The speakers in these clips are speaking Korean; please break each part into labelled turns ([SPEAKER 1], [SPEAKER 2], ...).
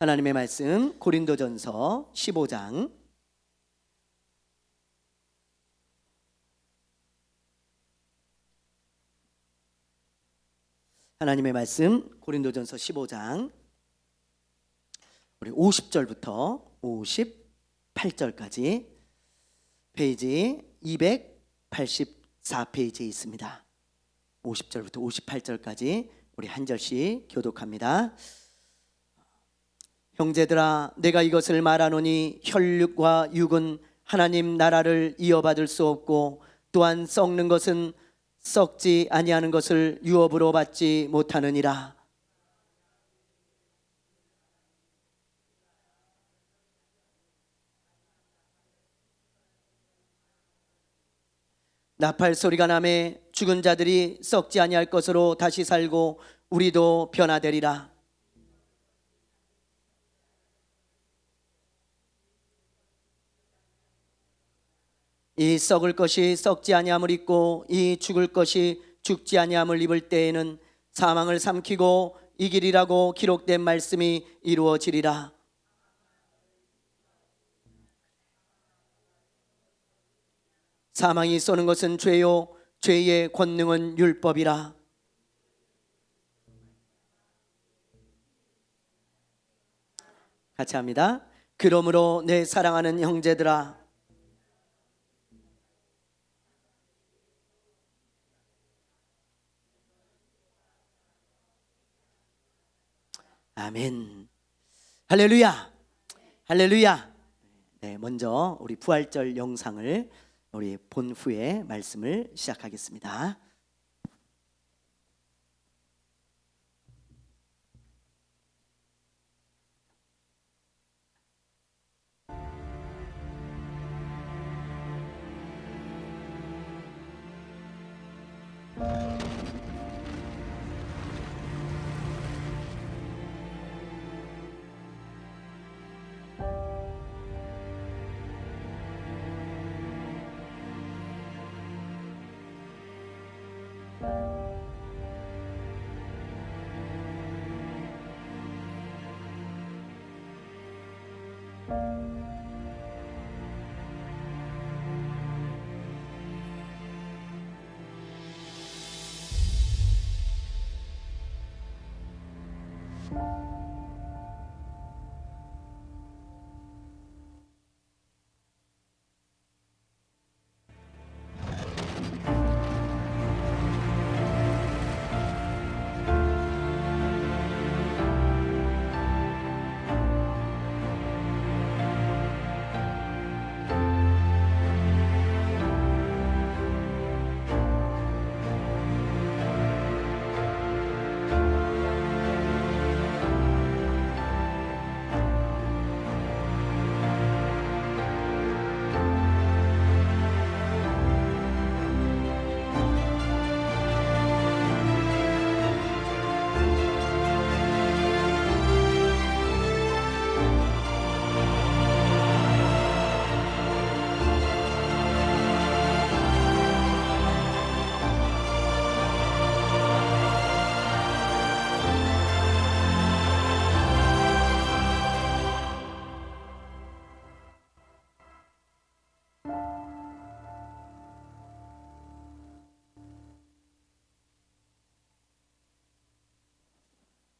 [SPEAKER 1] 하나님의 말씀 고린도전서 15장 하나님의 말씀 고린도전서 15장 우리 50절부터 58절까지 페이지 284페이지에 있습니다. 50절부터 58절까지 우리 한 절씩 교독합니다. 형제들아, 내가 이것을 말하노니 혈육과 육은 하나님 나라를 이어받을 수 없고 또한 썩는 것은 썩지 아니하는 것을 유업으로 받지 못하느니라. 나팔 소리가 나매 죽은 자들이 썩지 아니할 것으로 다시 살고 우리도 변화되리라. 이 썩을 것이 썩지 아니함을 입고 이 죽을 것이 죽지 아니함을 입을 때에는 사망을 삼키고 이기리라고 기록된 말씀이 이루어지리라. 사망이 쏘는 것은 죄요 죄의 권능은 율법이라. 같이 합니다. 그러므로 내 사랑하는 형제들아, 아멘. 할렐루야. 할렐루야. 네, 먼저 우리 부활절 영상을 우리 본 후에 말씀을 시작하겠습니다.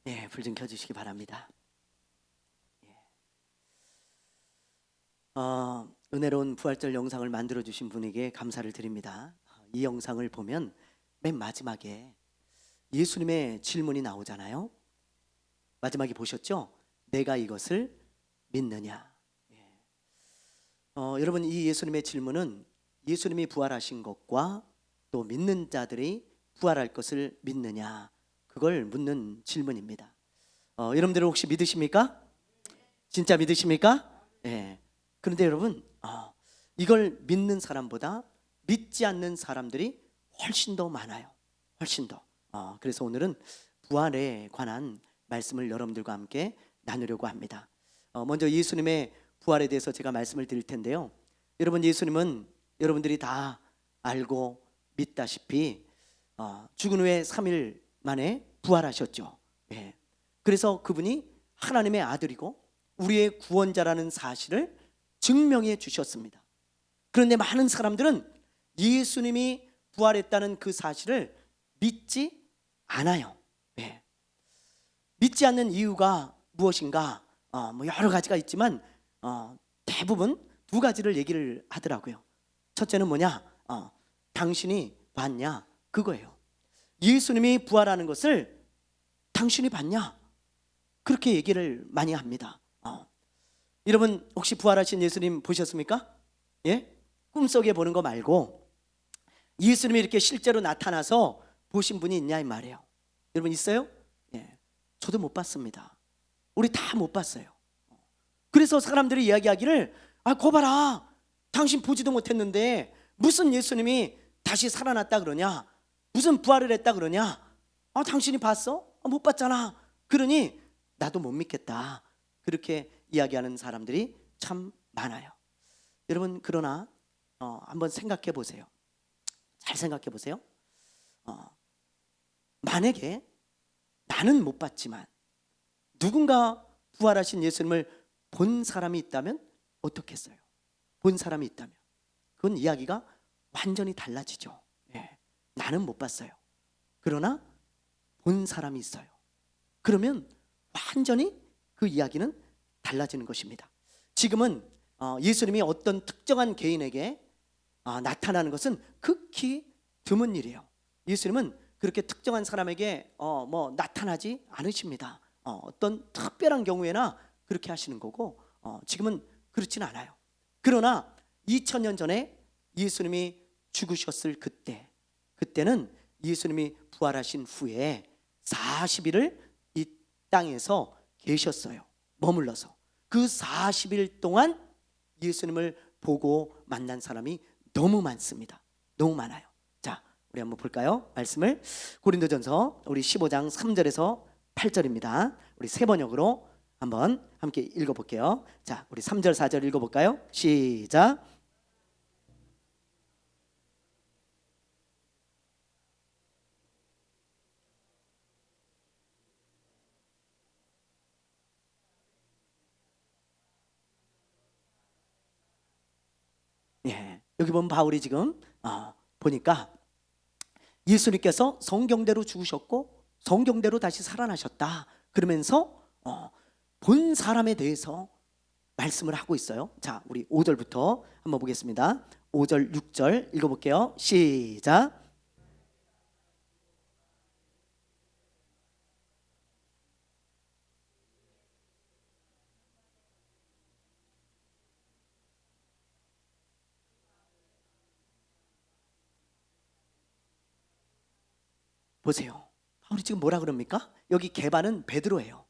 [SPEAKER 1] 예, 불 좀 켜주시기 바랍니다. 은혜로운 부활절 영상을 만들어주신 분에게 감사를 드립니다. 이 영상을 보면 맨 마지막에 예수님의 질문이 나오잖아요. 마지막에 보셨죠? 내가 이것을 믿느냐. 여러분, 이 예수님의 질문은 예수님이 부활하신 것과 또 믿는 자들이 부활할 것을 믿느냐, 그걸 묻는 질문입니다. 여러분들은 혹시 믿으십니까? 진짜 믿으십니까? 네. 그런데 여러분, 이걸 믿는 사람보다 믿지 않는 사람들이 훨씬 더 많아요. 훨씬 더. 그래서 오늘은 부활에 관한 말씀을 여러분들과 함께 나누려고 합니다. 먼저 예수님의 부활에 대해서 제가 말씀을 드릴 텐데요. 여러분, 예수님은 여러분들이 다 알고 믿다시피 죽은 후에 3일 만에 부활하셨죠. 예. 그래서 그분이 하나님의 아들이고 우리의 구원자라는 사실을 증명해 주셨습니다. 그런데 많은 사람들은 예수님이 부활했다는 그 사실을 믿지 않아요. 네. 믿지 않는 이유가 무엇인가? 뭐 여러 가지가 있지만 대부분 두 가지를 얘기를 하더라고요. 첫째는 뭐냐? 당신이 봤냐? 그거예요. 예수님이 부활하는 것을 당신이 봤냐? 그렇게 얘기를 많이 합니다. 여러분 혹시 부활하신 예수님 보셨습니까? 예? 꿈속에 보는 거 말고 예수님이 이렇게 실제로 나타나서 보신 분이 있냐 이 말이에요. 여러분 있어요? 예. 저도 못 봤습니다. 우리 다 못 봤어요. 그래서 사람들이 이야기하기를 거 봐라, 당신 보지도 못했는데 무슨 예수님이 다시 살아났다 그러냐, 무슨 부활을 했다 그러냐, 당신이 봤어? 못 봤잖아. 그러니 나도 못 믿겠다. 그렇게 이야기하는 사람들이 참 많아요. 여러분 그러나 한번 생각해 보세요. 잘 생각해 보세요. 만약에 나는 못 봤지만 누군가 부활하신 예수님을 본 사람이 있다면 어떻겠어요? 본 사람이 있다면 그건 이야기가 완전히 달라지죠. 예. 나는 못 봤어요. 그러나 본 사람이 있어요. 그러면 완전히 그 이야기는 달라지는 것입니다. 지금은 예수님이 어떤 특정한 개인에게 나타나는 것은 극히 드문 일이에요. 예수님은 그렇게 특정한 사람에게 나타나지 않으십니다. 어떤 특별한 경우에나 그렇게 하시는 거고 지금은 그렇지는 않아요. 그러나 2000년 전에 예수님이 죽으셨을 그때는 예수님이 부활하신 후에 40일을 이 땅에서 계셨어요. 머물러서 그 40일 동안 예수님을 보고 만난 사람이 너무 많습니다. 너무 많아요. 자, 우리 한번 볼까요? 말씀을 고린도전서 우리 15장 3절에서 8절입니다. 우리 세 번역으로 한번 함께 읽어볼게요. 자, 우리 3절 4절 읽어볼까요? 시작. 예, 여기 보면 바울이 지금 보니까 예수님께서 성경대로 죽으셨고 성경대로 다시 살아나셨다 그러면서 본 사람에 대해서 말씀을 하고 있어요. 자, 우리 5절부터 한번 보겠습니다. 5절 6절 읽어볼게요. 시작. 보세요. 바울이 지금 뭐라 그럽니까? 여기 개반은 베드로예요.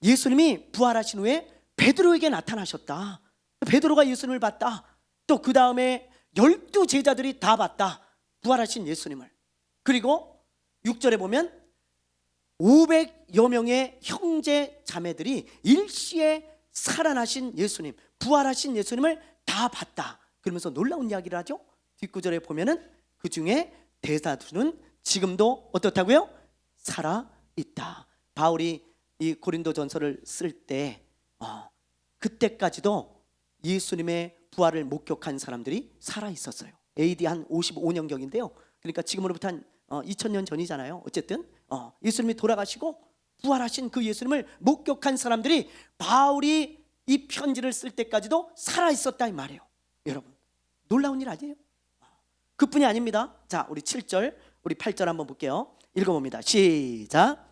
[SPEAKER 1] 예수님이 부활하신 후에 베드로에게 나타나셨다. 베드로가 예수님을 봤다. 또 그 다음에 12 제자들이 다 봤다. 부활하신 예수님을. 그리고 6절에 보면 500여 명의 형제 자매들이 일시에 살아나신 예수님, 부활하신 예수님을 다 봤다. 그러면서 놀라운 이야기를 하죠. 뒷구절에 보면은 그 중에 대다수는 지금도 어떻다고요? 살아 있다. 바울이 이 고린도 전서를 쓸 때 그때까지도 예수님의 부활을 목격한 사람들이 살아 있었어요. AD 한 55년경인데요. 그러니까 지금으로부터 한 2000년 전이잖아요. 어쨌든 예수님이 돌아가시고 부활하신 그 예수님을 목격한 사람들이 바울이 이 편지를 쓸 때까지도 살아 있었다 이 말이에요. 여러분 놀라운 일 아니에요? 그뿐이 아닙니다. 자, 우리 7절 우리 8절 한번 볼게요. 읽어봅니다. 시작.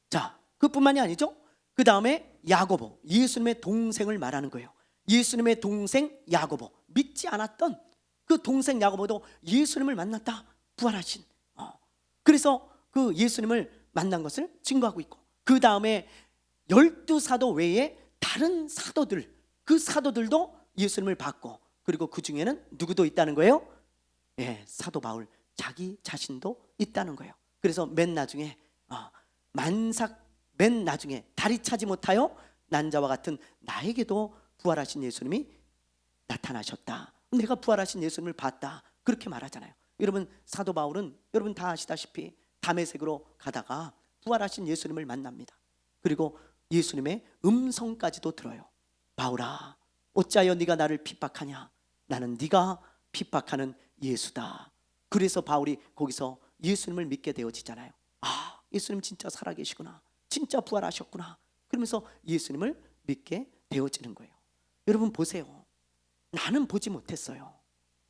[SPEAKER 1] 자, 그뿐만이 아니죠. 그 다음에 야고보, 예수님의 동생을 말하는 거예요. 예수님의 동생 야고보, 믿지 않았던 그 동생 야고보도 예수님을 만났다. 부활하신. 그래서 그 예수님을 만난 것을 증거하고 있고, 그 다음에 12사도 외에 다른 사도들, 그 사도들도 예수님을 봤고, 그리고 그 중에는 누구도 있다는 거예요? 예, 사도 바울 자기 자신도 있다는 거예요. 그래서 맨 나중에 맨 나중에 다리 차지 못하여 난자와 같은 나에게도 부활하신 예수님이 나타나셨다. 내가 부활하신 예수님을 봤다. 그렇게 말하잖아요. 여러분, 사도 바울은 여러분 다 아시다시피 다메섹으로 가다가 부활하신 예수님을 만납니다. 그리고 예수님의 음성까지도 들어요. 바울아, 어찌하여 네가 나를 핍박하냐? 나는 네가 핍박하는 예수다. 그래서 바울이 거기서 예수님을 믿게 되어지잖아요. 아, 예수님 진짜 살아계시구나, 진짜 부활하셨구나. 그러면서 예수님을 믿게 되어지는 거예요. 여러분 보세요. 나는 보지 못했어요.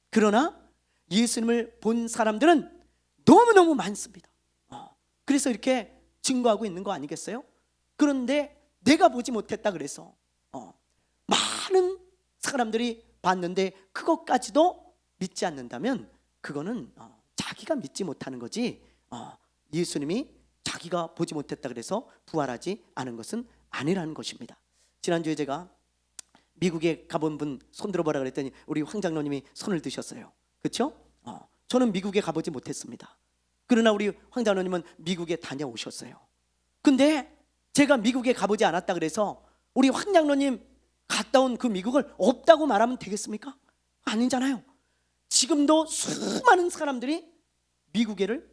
[SPEAKER 1] 그러나 예수님을 본 사람들은 너무너무 많습니다. 그래서 이렇게 증거하고 있는 거 아니겠어요? 그런데 내가 보지 못했다 그래서 많은 사람들이 봤는데 그것까지도 믿지 않는다면 그거는 자기가 믿지 못하는 거지, 예수님이 자기가 보지 못했다 그래서 부활하지 않은 것은 아니라는 것입니다. 지난주에 제가 미국에 가본 분 손 들어보라 그랬더니 우리 황 장로님이 손을 드셨어요. 그렇죠? 저는 미국에 가보지 못했습니다. 그러나 우리 황 장로님은 미국에 다녀오셨어요. 근데 제가 미국에 가보지 않았다 그래서 우리 황 장로님 갔다 온 그 미국을 없다고 말하면 되겠습니까? 아니잖아요. 지금도 수많은 사람들이 미국에를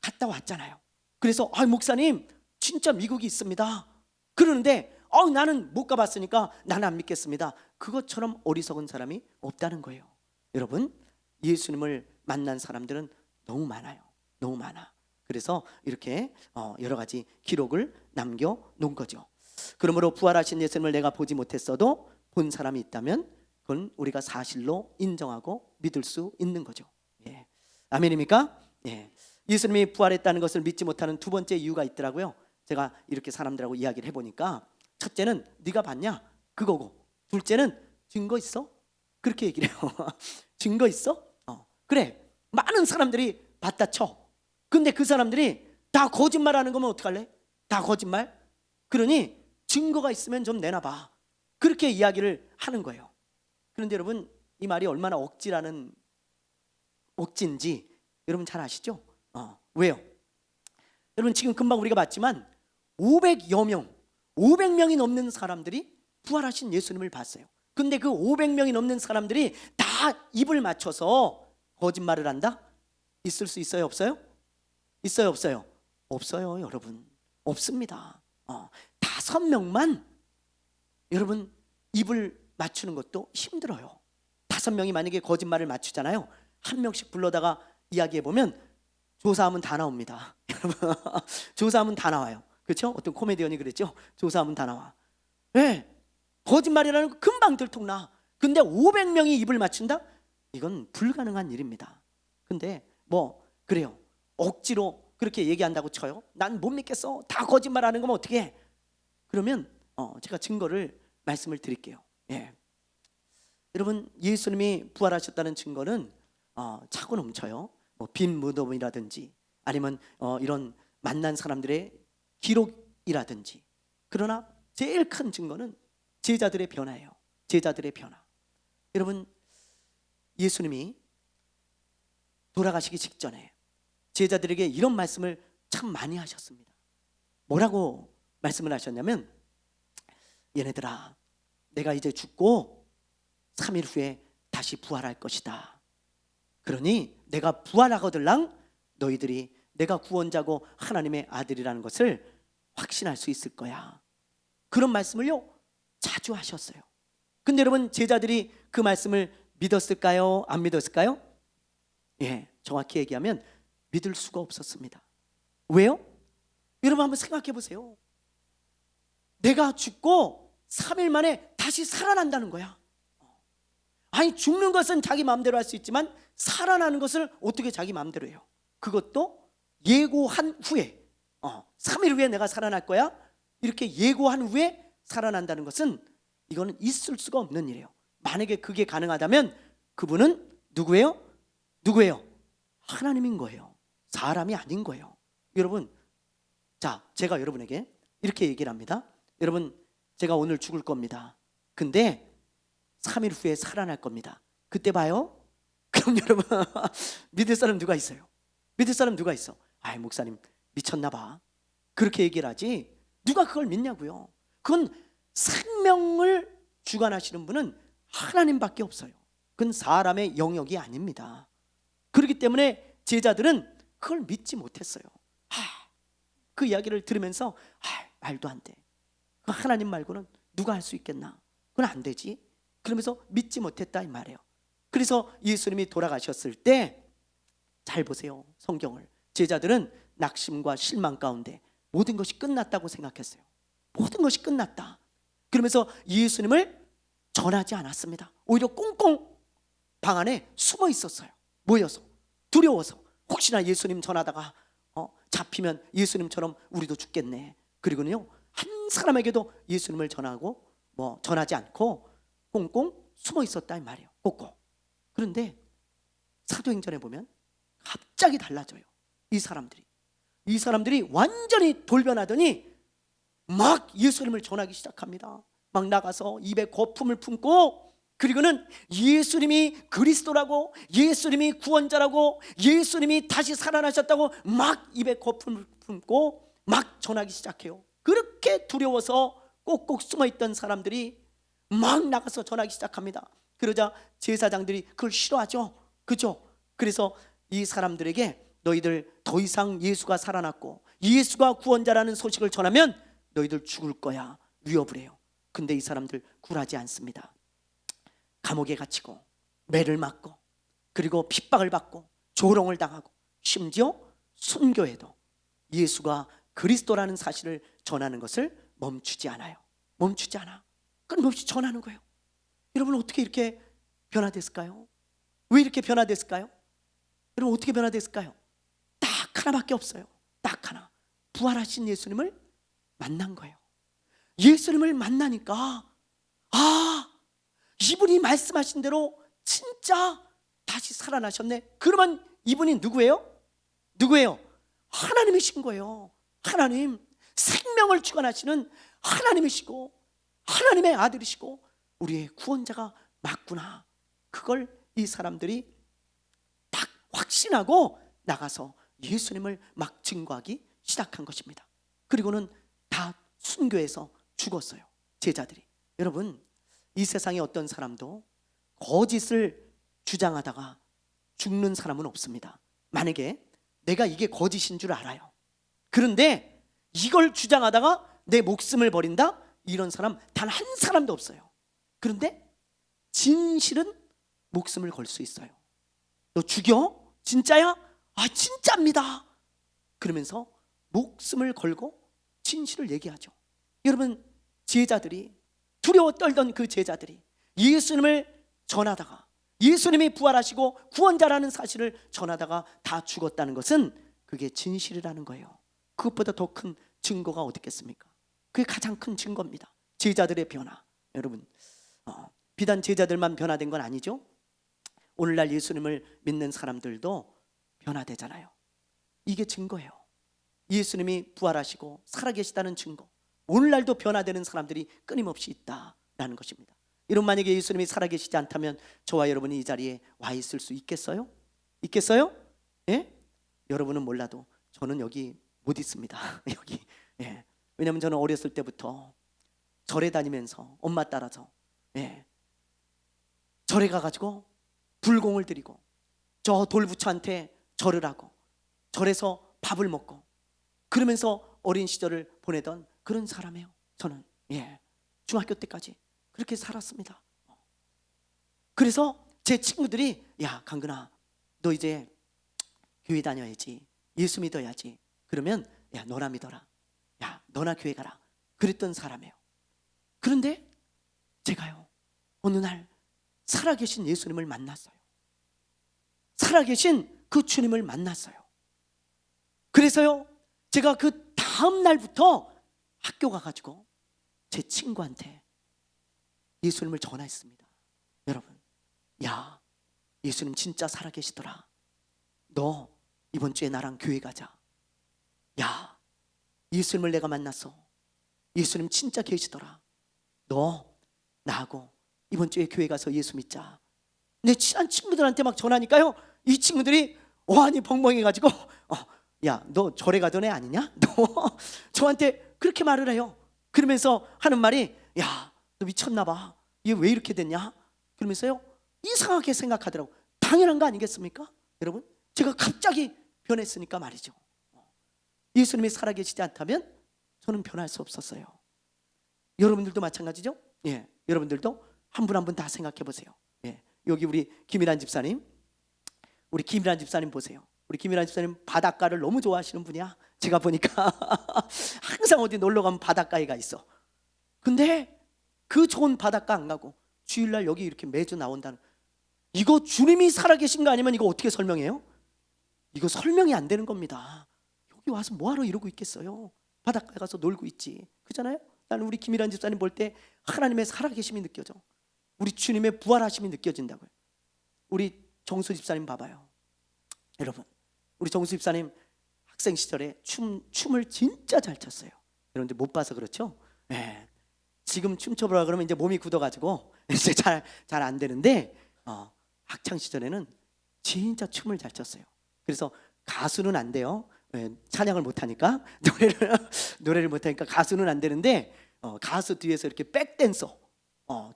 [SPEAKER 1] 갔다 왔잖아요. 그래서 목사님 진짜 미국이 있습니다 그러는데 나는 못 가봤으니까 나는 안 믿겠습니다. 그것처럼 어리석은 사람이 없다는 거예요. 여러분, 예수님을 만난 사람들은 너무 많아요. 너무 많아. 그래서 이렇게 여러 가지 기록을 남겨놓은 거죠. 그러므로 부활하신 예수님을 내가 보지 못했어도 본 사람이 있다면 그건 우리가 사실로 인정하고 믿을 수 있는 거죠. 예. 아멘입니까? 예. 예수님이 부활했다는 것을 믿지 못하는 두 번째 이유가 있더라고요. 제가 이렇게 사람들하고 이야기를 해보니까 첫째는 네가 봤냐? 그거고, 둘째는 증거 있어? 그렇게 얘기를 해요. 증거 있어? 그래, 많은 사람들이 봤다 쳐. 근데 그 사람들이 다 거짓말하는 거면 어떡할래? 다 거짓말? 그러니 증거가 있으면 좀 내놔봐. 그렇게 이야기를 하는 거예요. 그런데 여러분, 이 말이 얼마나 억지인지 여러분 잘 아시죠? 왜요? 여러분, 지금 금방 우리가 봤지만 500명이 넘는 사람들이 부활하신 예수님을 봤어요. 근데 그 500명이 넘는 사람들이 다 입을 맞춰서 거짓말을 한다? 있을 수 있어요, 없어요? 있어요, 없어요? 없어요, 여러분. 없습니다. 5명만 여러분 입을 맞추는 것도 힘들어요. 5명이 만약에 거짓말을 맞추잖아요. 한 명씩 불러다가 이야기해보면 조사하면 다 나옵니다. 여러분, 조사하면 다 나와요. 그렇죠? 어떤 코미디언이 그랬죠? 조사하면 다 나와. 네, 거짓말이라는 거 금방 들통나. 근데 500명이 입을 맞춘다? 이건 불가능한 일입니다. 근데 그래요. 억지로 그렇게 얘기한다고 쳐요. 난 못 믿겠어. 다 거짓말하는 거면 어떻게 해? 그러면 제가 증거를 말씀을 드릴게요. 예. 여러분, 예수님이 부활하셨다는 증거는 차고 넘쳐요. 빈 무덤이라든지 아니면 이런 만난 사람들의 기록이라든지. 그러나 제일 큰 증거는 제자들의 변화예요. 제자들의 변화. 여러분, 예수님이 돌아가시기 직전에 제자들에게 이런 말씀을 참 많이 하셨습니다. 뭐라고 말씀을 하셨냐면, 얘네들아, 내가 이제 죽고 3일 후에 다시 부활할 것이다. 그러니 내가 부활하거들랑 너희들이 내가 구원자고 하나님의 아들이라는 것을 확신할 수 있을 거야. 그런 말씀을요 자주 하셨어요. 근데 여러분, 제자들이 그 말씀을 믿었을까요? 안 믿었을까요? 예, 정확히 얘기하면 믿을 수가 없었습니다. 왜요? 여러분 한번 생각해 보세요. 내가 죽고 3일 만에 다시 살아난다는 거야. 아니, 죽는 것은 자기 마음대로 할 수 있지만 살아나는 것을 어떻게 자기 마음대로 해요? 그것도 예고한 후에 3일 후에 내가 살아날 거야, 이렇게 예고한 후에 살아난다는 것은 이거는 있을 수가 없는 일이에요. 만약에 그게 가능하다면 그분은 누구예요? 누구예요? 하나님인 거예요. 사람이 아닌 거예요. 여러분, 자, 제가 여러분에게 이렇게 얘기를 합니다. 여러분, 제가 오늘 죽을 겁니다. 근데 3일 후에 살아날 겁니다. 그때 봐요? 그럼 여러분 믿을 사람 누가 있어요? 믿을 사람 누가 있어? 아이, 목사님 미쳤나 봐. 그렇게 얘기를 하지 누가 그걸 믿냐고요. 그건 생명을 주관하시는 분은 하나님밖에 없어요. 그건 사람의 영역이 아닙니다. 그렇기 때문에 제자들은 그걸 믿지 못했어요. 그 이야기를 들으면서 말도 안 돼. 하나님 말고는 누가 할 수 있겠나? 그건 안 되지. 그러면서 믿지 못했다 이 말이에요. 그래서 예수님이 돌아가셨을 때 잘 보세요. 성경을. 제자들은 낙심과 실망 가운데 모든 것이 끝났다고 생각했어요. 모든 것이 끝났다. 그러면서 예수님을 전하지 않았습니다. 오히려 꽁꽁 방 안에 숨어 있었어요. 모여서 두려워서 혹시나 예수님 전하다가 잡히면 예수님처럼 우리도 죽겠네. 그리고는요 한 사람에게도 예수님을 전하고 전하지 않고 꽁꽁 숨어 있었다 이 말이에요. 꼭꼭. 그런데 사도행전에 보면 갑자기 달라져요. 이 사람들이 완전히 돌변하더니 막 예수님을 전하기 시작합니다. 막 나가서 입에 거품을 품고, 그리고는 예수님이 그리스도라고, 예수님이 구원자라고, 예수님이 다시 살아나셨다고 막 입에 거품을 품고 막 전하기 시작해요. 그렇게 두려워서 꼭꼭 숨어있던 사람들이 막 나가서 전하기 시작합니다. 그러자 제사장들이 그걸 싫어하죠. 그죠? 그래서 이 사람들에게 너희들 더 이상 예수가 살아났고 예수가 구원자라는 소식을 전하면 너희들 죽을 거야 위협을 해요. 근데 이 사람들 굴하지 않습니다. 감옥에 갇히고 매를 맞고 그리고 핍박을 받고 조롱을 당하고 심지어 순교해도 예수가 그리스도라는 사실을 전하는 것을 멈추지 않아요. 멈추지 않아. 끊임없이 전하는 거예요. 여러분 어떻게 이렇게 변화됐을까요? 왜 이렇게 변화됐을까요? 여러분 어떻게 변화됐을까요? 딱 하나밖에 없어요. 딱 하나. 부활하신 예수님을 만난 거예요. 예수님을 만나니까 이분이 말씀하신 대로 진짜 다시 살아나셨네. 그러면 이분이 누구예요? 하나님이신 거예요. 하나님, 생명을 주관하시는 하나님이시고 하나님의 아들이시고 우리의 구원자가 맞구나. 그걸 이 사람들이 딱 확신하고 나가서 예수님을 막 증거하기 시작한 것입니다. 그리고는 다 순교해서 죽었어요. 제자들이. 여러분 이 세상에 어떤 사람도 거짓을 주장하다가 죽는 사람은 없습니다. 만약에 내가 이게 거짓인 줄 알아요. 그런데 이걸 주장하다가 내 목숨을 버린다? 이런 사람 단 한 사람도 없어요. 그런데 진실은 목숨을 걸 수 있어요. 너 죽여? 진짜야? 진짜입니다. 그러면서 목숨을 걸고 진실을 얘기하죠. 여러분 제자들이 두려워 떨던 그 제자들이 예수님을 전하다가 예수님이 부활하시고 구원자라는 사실을 전하다가 다 죽었다는 것은 그게 진실이라는 거예요. 그것보다 더 큰 증거가 어디 있겠습니까? 그게 가장 큰 증거입니다. 제자들의 변화. 여러분 비단 제자들만 변화된 건 아니죠. 오늘날 예수님을 믿는 사람들도 변화되잖아요. 이게 증거예요. 예수님이 부활하시고 살아계시다는 증거. 오늘날도 변화되는 사람들이 끊임없이 있다라는 것입니다. 여러분 만약에 예수님이 살아계시지 않다면 저와 여러분이 이 자리에 와 있을 수 있겠어요? 있겠어요? 예? 여러분은 몰라도 저는 여기 못 있습니다. 여기. 예. 왜냐하면 저는 어렸을 때부터 절에 다니면서 엄마 따라서 절에 가가지고 불공을 드리고 저 돌부처한테 절을 하고 절에서 밥을 먹고 그러면서 어린 시절을 보내던 그런 사람이에요. 저는 중학교 때까지 그렇게 살았습니다. 그래서 제 친구들이 야 강근아 너 이제 교회 다녀야지, 예수 믿어야지. 그러면 야 너나 믿어라, 야 너나 교회 가라, 그랬던 사람이에요. 그런데 제가요 어느 날 살아계신 예수님을 만났어요. 살아계신 그 주님을 만났어요. 그래서요 제가 그 다음 날부터 학교 가가지고 제 친구한테 예수님을 전했습니다. 여러분 야 예수님 진짜 살아계시더라. 너 이번 주에 나랑 교회 가자. 야 예수님을 내가 만났어. 예수님 진짜 계시더라. 너 나하고 이번 주에 교회 가서 예수 믿자. 내 친한 친구들한테 막 전하니까요 이 친구들이 어안이 벙벙해가지고 야 너 절에 가던 애 아니냐? 너 저한테 그렇게 말을 해요. 그러면서 하는 말이 야 너 미쳤나 봐. 얘 왜 이렇게 됐냐? 그러면서요 이상하게 생각하더라고. 당연한 거 아니겠습니까? 여러분, 제가 갑자기 변했으니까 말이죠. 예수님이 살아계시지 않다면 저는 변할 수 없었어요. 여러분들도 마찬가지죠? 예, 여러분들도 한 분 한 분 다 생각해 보세요. 예, 여기 우리 김일환 집사님, 우리 김일환 집사님 보세요. 우리 김일환 집사님 바닷가를 너무 좋아하시는 분이야. 제가 보니까 항상 어디 놀러 가면 바닷가에 가 있어. 근데 그 좋은 바닷가 안 가고 주일날 여기 이렇게 매주 나온다는, 이거 주님이 살아계신 거 아니면 이거 어떻게 설명해요? 이거 설명이 안 되는 겁니다. 여기 와서 뭐하러 이러고 있겠어요? 바닷가에 가서 놀고 있지. 그잖아요? 나는 우리 김일환 집사님 볼 때 하나님의 살아계심이 느껴져. 우리 주님의 부활하심이 느껴진다고요. 우리 정수 집사님 봐봐요. 여러분, 우리 정수 집사님 학생 시절에 춤을 진짜 잘 췄어요. 여러분들 못 봐서 그렇죠? 네. 지금 춤춰보라 그러면 이제 몸이 굳어가지고 이제 잘 안 되는데 학창 시절에는 진짜 춤을 잘 췄어요. 그래서 가수는 안 돼요. 찬양을 못하니까 노래를 못하니까 가수는 안 되는데 가수 뒤에서 이렇게 백댄서,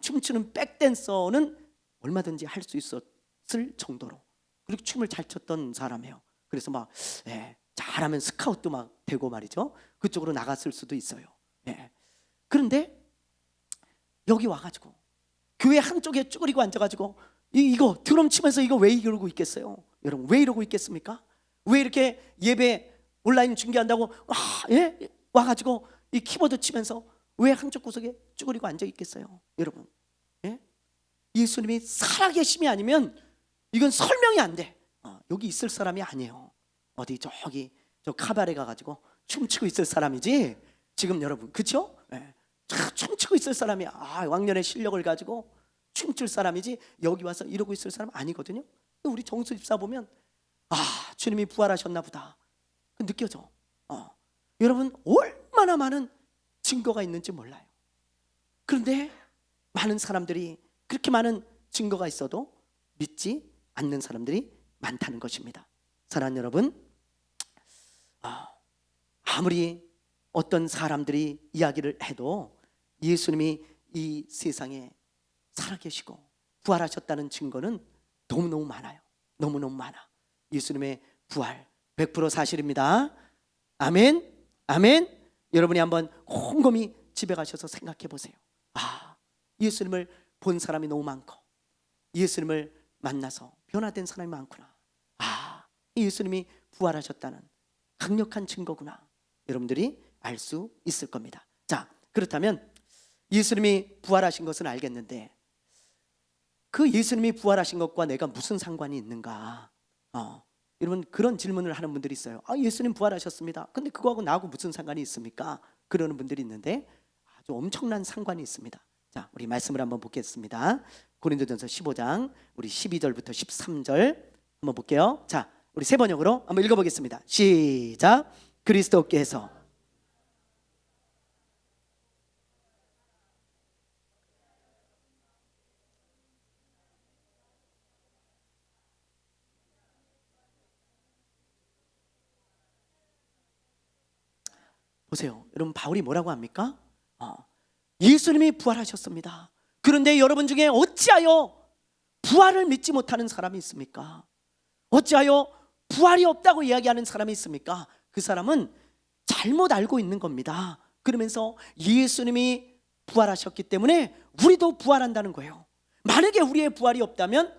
[SPEAKER 1] 춤추는 백댄서는 얼마든지 할 수 있었을 정도로 그렇게 춤을 잘 췄던 사람이에요. 그래서 막 잘하면 스카웃도 막 되고 말이죠. 그쪽으로 나갔을 수도 있어요. 그런데 여기 와가지고 교회 한쪽에 쭈그리고 앉아가지고 이거 드럼 치면서 이거 왜 이러고 있겠어요? 여러분, 왜 이러고 있겠습니까? 왜 이렇게 예배 온라인 중계한다고 와가지고 이 키보드 치면서 왜 한쪽 구석에 쭈그리고 앉아 있겠어요? 여러분, 예수님이 살아계심이 아니면 이건 설명이 안 돼. 여기 있을 사람이 아니에요. 어디 저기 저 카바레 가가지고 춤추고 있을 사람이지 지금 여러분, 그렇죠? 춤추고 있을 사람이 왕년의 실력을 가지고 춤출 사람이지 여기 와서 이러고 있을 사람 아니거든요. 우리 정수 집사 보면 주님이 부활하셨나 보다 느껴져. 여러분, 얼마나 많은 증거가 있는지 몰라요. 그런데 많은 사람들이 그렇게 많은 증거가 있어도 믿지 않는 사람들이 많다는 것입니다. 사랑하는 여러분, 아무리 어떤 사람들이 이야기를 해도 예수님이 이 세상에 살아계시고 부활하셨다는 증거는 너무너무 많아요. 너무너무 많아. 예수님의 부활 100% 사실입니다. 아멘, 아멘. 여러분이 한번 곰곰이 집에 가셔서 생각해 보세요. 예수님을 본 사람이 너무 많고 예수님을 만나서 변화된 사람이 많구나. 예수님이 부활하셨다는 강력한 증거구나. 여러분들이 알 수 있을 겁니다. 자, 그렇다면 예수님이 부활하신 것은 알겠는데 그 예수님이 부활하신 것과 내가 무슨 상관이 있는가? 여러분, 그런 질문을 하는 분들이 있어요. 예수님 부활하셨습니다. 근데 그거하고 나하고 무슨 상관이 있습니까? 그러는 분들이 있는데 아주 엄청난 상관이 있습니다. 자, 우리 말씀을 한번 보겠습니다. 고린도전서 15장 우리 12절부터 13절 한번 볼게요. 자, 우리 세 번역으로 한번 읽어보겠습니다. 시작. 그리스도께서 보세요. 여러분, 바울이 뭐라고 합니까? 예수님이 부활하셨습니다. 그런데 여러분 중에 어찌하여 부활을 믿지 못하는 사람이 있습니까? 어찌하여 부활이 없다고 이야기하는 사람이 있습니까? 그 사람은 잘못 알고 있는 겁니다. 그러면서 예수님이 부활하셨기 때문에 우리도 부활한다는 거예요. 만약에 우리의 부활이 없다면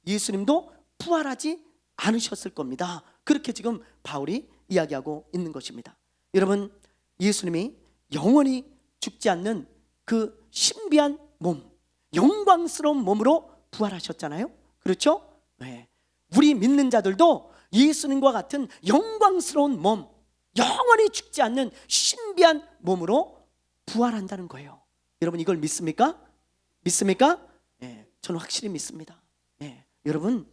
[SPEAKER 1] 예수님도 부활하지 않으셨을 겁니다. 그렇게 지금 바울이 이야기하고 있는 것입니다. 여러분, 예수님이 영원히 죽지 않는 그 신비한 몸, 영광스러운 몸으로 부활하셨잖아요. 그렇죠? 네. 우리 믿는 자들도 예수님과 같은 영광스러운 몸, 영원히 죽지 않는 신비한 몸으로 부활한다는 거예요. 여러분, 이걸 믿습니까? 믿습니까? 네, 저는 확실히 믿습니다. 네, 여러분,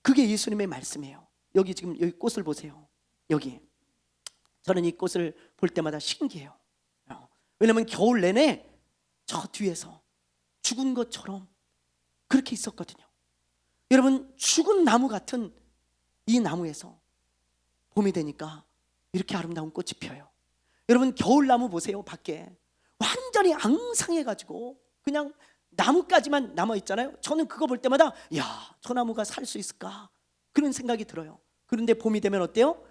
[SPEAKER 1] 그게 예수님의 말씀이에요. 여기 지금 여기 꽃을 보세요. 여기 저는 이 꽃을 볼 때마다 신기해요. 왜냐하면 겨울 내내 저 뒤에서 죽은 것처럼 그렇게 있었거든요. 여러분, 죽은 나무 같은 이 나무에서 봄이 되니까 이렇게 아름다운 꽃이 펴요. 여러분, 겨울나무 보세요. 밖에 완전히 앙상해가지고 그냥 나무까지만 남아 있잖아요. 저는 그거 볼 때마다 야, 저 나무가 살 수 있을까? 그런 생각이 들어요. 그런데 봄이 되면 어때요?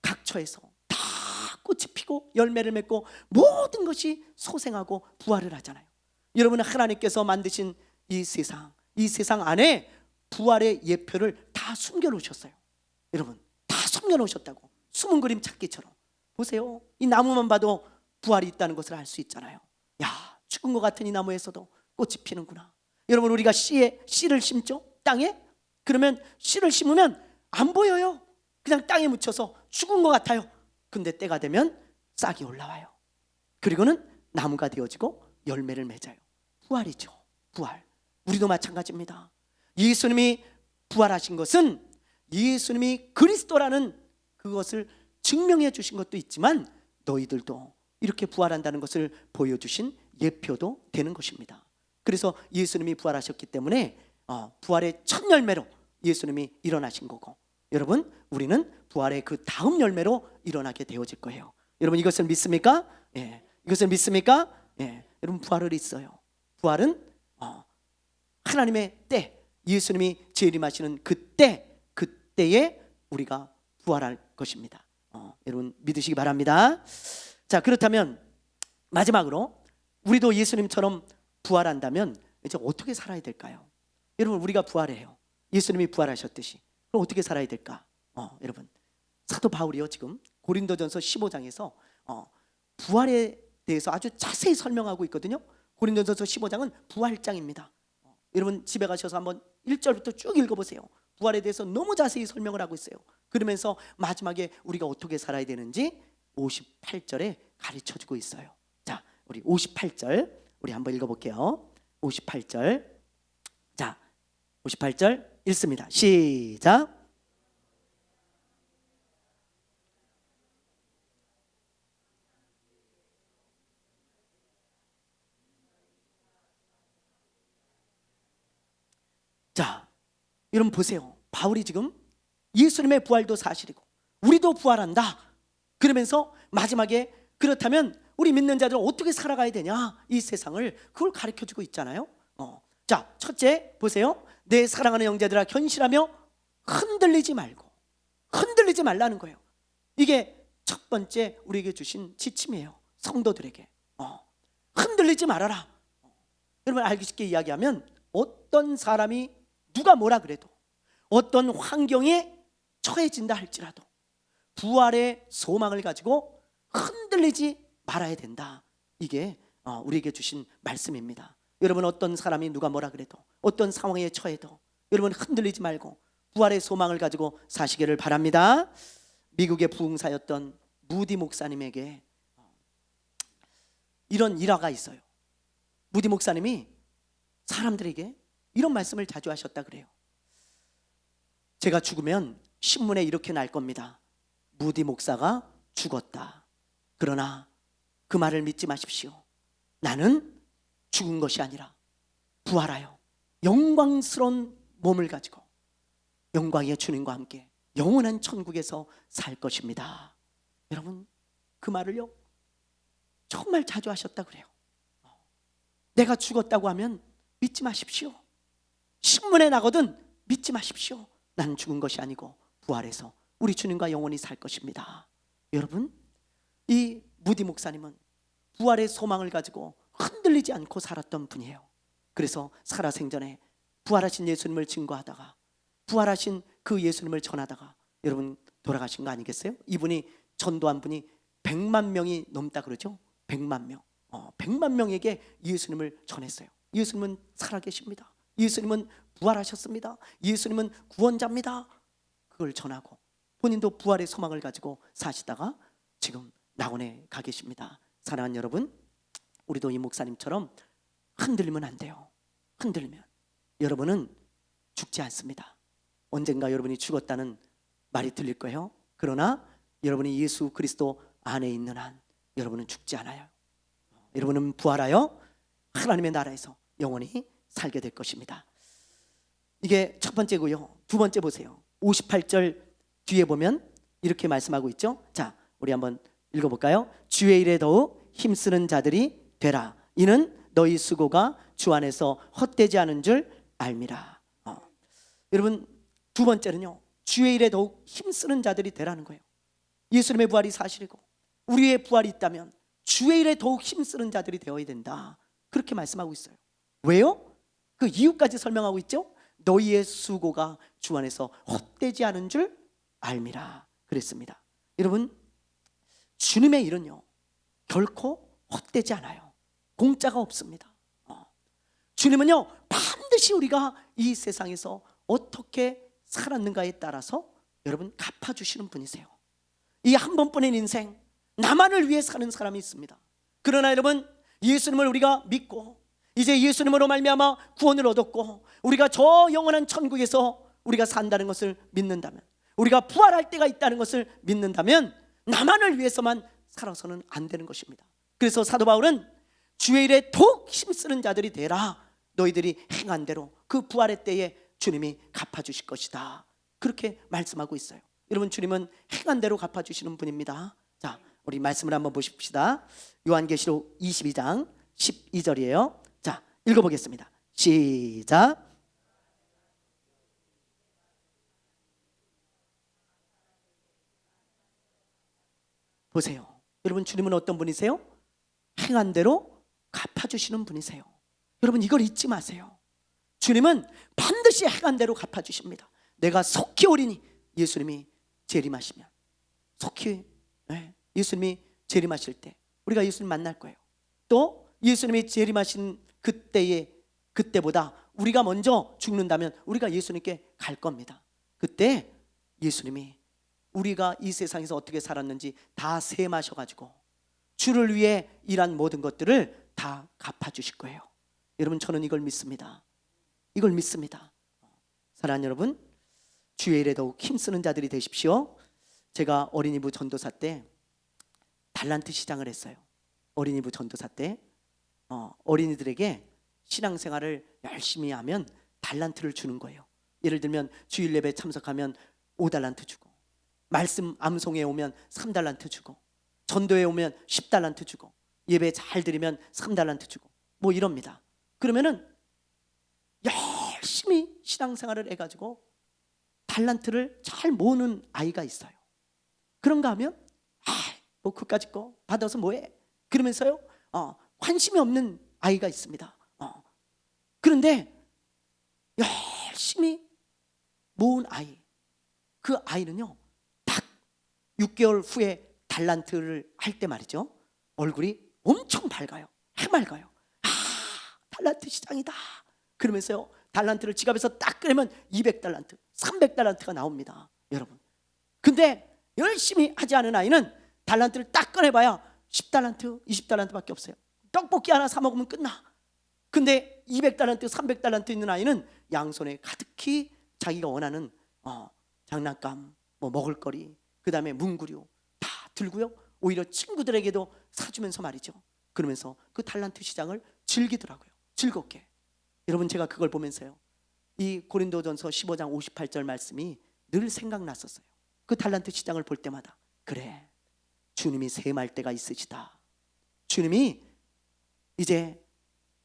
[SPEAKER 1] 각처에서 다 꽃이 피고 열매를 맺고 모든 것이 소생하고 부활을 하잖아요. 여러분, 하나님께서 만드신 이 세상 안에 부활의 예표를 다 숨겨놓으셨어요. 여러분, 다 숨겨놓으셨다고. 숨은 그림 찾기처럼. 보세요, 이 나무만 봐도 부활이 있다는 것을 알 수 있잖아요. 야, 죽은 것 같은 이 나무에서도 꽃이 피는구나. 여러분, 우리가 씨를 심죠? 땅에? 그러면 씨를 심으면 안 보여요. 그냥 땅에 묻혀서 죽은 것 같아요. 근데 때가 되면 싹이 올라와요. 그리고는 나무가 되어지고 열매를 맺어요. 부활이죠. 부활. 우리도 마찬가지입니다. 예수님이 부활하신 것은 예수님이 그리스도라는 그것을 증명해 주신 것도 있지만 너희들도 이렇게 부활한다는 것을 보여주신 예표도 되는 것입니다. 그래서 예수님이 부활하셨기 때문에 부활의 첫 열매로 예수님이 일어나신 거고, 여러분, 우리는 부활의 그 다음 열매로 일어나게 되어질 거예요. 여러분, 이것을 믿습니까? 예. 이것을 믿습니까? 예. 여러분, 부활을 있어요. 부활은 하나님의 때, 예수님이 재림하시는 그때에 우리가 부활할 것입니다. 여러분, 믿으시기 바랍니다. 자, 그렇다면 마지막으로 우리도 예수님처럼 부활한다면 이제 어떻게 살아야 될까요? 여러분, 우리가 부활해요. 예수님이 부활하셨듯이. 그럼 어떻게 살아야 될까? 여러분, 사도 바울이요, 지금 고린도전서 15장에서 부활에 대해서 아주 자세히 설명하고 있거든요. 고린도전서 15장은 부활장입니다. 여러분, 집에 가셔서 한번 1절부터 쭉 읽어보세요. 부활에 대해서 너무 자세히 설명을 하고 있어요. 그러면서 마지막에 우리가 어떻게 살아야 되는지 58절에 가르쳐주고 있어요. 자, 우리 58절 우리 한번 읽어볼게요. 58절. 자, 58절 읽습니다. 시작. 자, 여러분 보세요. 바울이 지금 예수님의 부활도 사실이고 우리도 부활한다. 그러면서 마지막에 그렇다면 우리 믿는 자들은 어떻게 살아가야 되냐, 이 세상을 그걸 가르쳐주고 있잖아요. 자, 첫째 보세요. 내 사랑하는 형제들아, 견실하며 흔들리지 말라는 거예요. 이게 첫 번째 우리에게 주신 지침이에요. 성도들에게 흔들리지 말아라. 여러분, 알기 쉽게 이야기하면 어떤 사람이 누가 뭐라 그래도, 어떤 환경에 처해진다 할지라도 부활의 소망을 가지고 흔들리지 말아야 된다. 이게 우리에게 주신 말씀입니다. 여러분, 어떤 사람이 누가 뭐라 그래도, 어떤 상황에 처해도 여러분 흔들리지 말고 부활의 소망을 가지고 사시기를 바랍니다. 미국의 부흥사였던 무디 목사님에게 이런 일화가 있어요. 무디 목사님이 사람들에게 이런 말씀을 자주 하셨다 그래요. 제가 죽으면 신문에 이렇게 날 겁니다. 무디 목사가 죽었다. 그러나 그 말을 믿지 마십시오. 나는 죽은 것이 아니라 부활하여 영광스러운 몸을 가지고 영광의 주님과 함께 영원한 천국에서 살 것입니다. 여러분, 그 말을요 정말 자주 하셨다 그래요. 내가 죽었다고 하면 믿지 마십시오. 신문에 나거든 믿지 마십시오. 난 죽은 것이 아니고 부활해서 우리 주님과 영원히 살 것입니다. 여러분, 이 무디 목사님은 부활의 소망을 가지고 흔들리지 않고 살았던 분이에요. 그래서 살아생전에 부활하신 예수님을 증거하다가 부활하신 그 예수님을 전하다가 여러분 돌아가신 거 아니겠어요? 이분이 전도한 분이 100만 명이 넘다 그러죠. 100만 명. 100만 명에게 예수님을 전했어요. 예수님은 살아계십니다. 예수님은 부활하셨습니다. 예수님은 구원자입니다. 그걸 전하고 본인도 부활의 소망을 가지고 사시다가 지금 낙원에 가 계십니다. 사랑하는 여러분, 우리도 이 목사님처럼 흔들리면 안 돼요. 흔들리면 여러분은 죽지 않습니다. 언젠가 여러분이 죽었다는 말이 들릴 거예요. 그러나 여러분이 예수 그리스도 안에 있는 한 여러분은 죽지 않아요. 여러분은 부활하여 하나님의 나라에서 영원히 살게 될 것입니다. 이게 첫 번째고요. 두 번째 보세요. 58절 뒤에 보면 이렇게 말씀하고 있죠. 자, 우리 한번 읽어볼까요? 주의 일에 더욱 힘쓰는 자들이 되라. 이는 너희 수고가 주 안에서 헛되지 않은 줄 알미라. 여러분, 두 번째는요, 주의 일에 더욱 힘쓰는 자들이 되라는 거예요. 예수님의 부활이 사실이고 우리의 부활이 있다면 주의 일에 더욱 힘쓰는 자들이 되어야 된다, 그렇게 말씀하고 있어요. 왜요? 그 이유까지 설명하고 있죠. 너희의 수고가 주 안에서 헛되지 않은 줄 알미라 그랬습니다. 여러분, 주님의 일은요 결코 헛되지 않아요. 공짜가 없습니다. 주님은요 반드시 우리가 이 세상에서 어떻게 살았는가에 따라서 여러분 갚아주시는 분이세요. 이 한 번뿐인 인생, 나만을 위해 사는 사람이 있습니다. 그러나 여러분, 예수님을 우리가 믿고 이제 예수님으로 말미암아 구원을 얻었고 우리가 저 영원한 천국에서 우리가 산다는 것을 믿는다면, 우리가 부활할 때가 있다는 것을 믿는다면 나만을 위해서만 살아서는 안 되는 것입니다. 그래서 사도 바울은 주의 일에 더욱 힘쓰는 자들이 되라. 너희들이 행한 대로 그 부활의 때에 주님이 갚아주실 것이다, 그렇게 말씀하고 있어요. 여러분, 주님은 행한 대로 갚아주시는 분입니다. 자, 우리 말씀을 한번 보십시다. 요한계시록 22장 12절이에요. 자, 읽어보겠습니다. 시작. 보세요. 여러분, 주님은 어떤 분이세요? 행한 대로 갚아주시는 분이세요. 여러분, 이걸 잊지 마세요. 주님은 반드시 행한 대로 갚아주십니다. 내가 속히 오리니, 예수님이 재림하시면, 속히 예수님이 재림하실 때 우리가 예수님 만날 거예요. 또 예수님이 재림하신 그때보다 우리가 먼저 죽는다면 우리가 예수님께 갈 겁니다. 그때 예수님이 우리가 이 세상에서 어떻게 살았는지 다 셈하셔가지고 주를 위해 일한 모든 것들을 다 갚아주실 거예요. 여러분, 저는 이걸 믿습니다. 이걸 믿습니다. 사랑하는 여러분, 주의 일에 더욱 힘쓰는 자들이 되십시오. 제가 어린이부 전도사 때 달란트 시장을 했어요. 어린이부 전도사 때 어린이들에게 신앙생활을 열심히 하면 달란트를 주는 거예요. 예를 들면 주일 예배 참석하면 5달란트 주고, 말씀 암송에 오면 3달란트 주고, 전도에 오면 10달란트 주고, 예배 잘 드리면 3달란트 주고, 뭐 이럽니다. 그러면은 열심히 신앙생활을 해가지고 달란트를 잘 모으는 아이가 있어요. 그런가 하면 뭐 그까짓 거 받아서 뭐해? 그러면서요 관심이 없는 아이가 있습니다. 그런데 열심히 모은 아이, 그 아이는요 딱 6개월 후에 달란트를 할 때 말이죠, 얼굴이 엄청 밝아요. 해맑아요. 달란트 시장이다 그러면서요 달란트를 지갑에서 딱 꺼내면 200달란트, 300달란트가 나옵니다. 여러분, 근데 열심히 하지 않은 아이는 달란트를 딱 꺼내봐야 10달란트, 20달란트밖에 없어요. 떡볶이 하나 사 먹으면 끝나. 근데 200달란트, 300달란트 있는 아이는 양손에 가득히 자기가 원하는 장난감, 뭐 먹을거리, 그 다음에 문구류 다 들고요, 오히려 친구들에게도 사주면서 말이죠, 그러면서 그 달란트 시장을 즐기더라고요. 즐겁게. 여러분, 제가 그걸 보면서요 이 고린도전서 15장 58절 말씀이 늘 생각났었어요. 그 달란트 시장을 볼 때마다, 그래, 주님이 셈할 때가 있으시다. 주님이 이제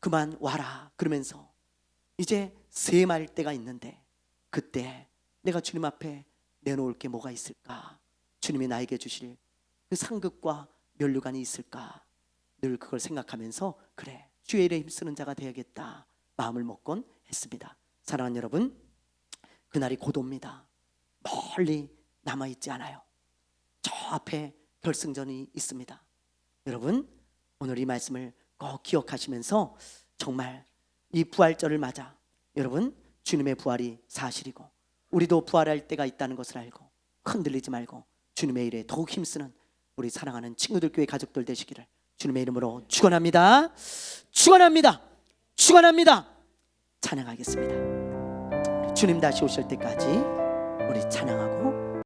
[SPEAKER 1] 그만 와라 그러면서 이제 셈할 때가 있는데 그때 내가 주님 앞에 내놓을 게 뭐가 있을까? 주님이 나에게 주실 그 상급과 면류관이 있을까? 늘 그걸 생각하면서 그래, 주의 일에 힘쓰는 자가 되어야겠다 마음을 먹곤 했습니다. 사랑하는 여러분, 그날이 곧 옵니다. 멀리 남아있지 않아요. 저 앞에 결승전이 있습니다. 여러분, 오늘 이 말씀을 꼭 기억하시면서 정말 이 부활절을 맞아 여러분, 주님의 부활이 사실이고 우리도 부활할 때가 있다는 것을 알고 흔들리지 말고 주님의 일에 더욱 힘쓰는 우리 사랑하는 친구들, 교회 가족들 되시기를 주님의 이름으로 축원합니다. 축원합니다. 축원합니다. 찬양하겠습니다. 주님 다시 오실 때까지 우리 찬양하고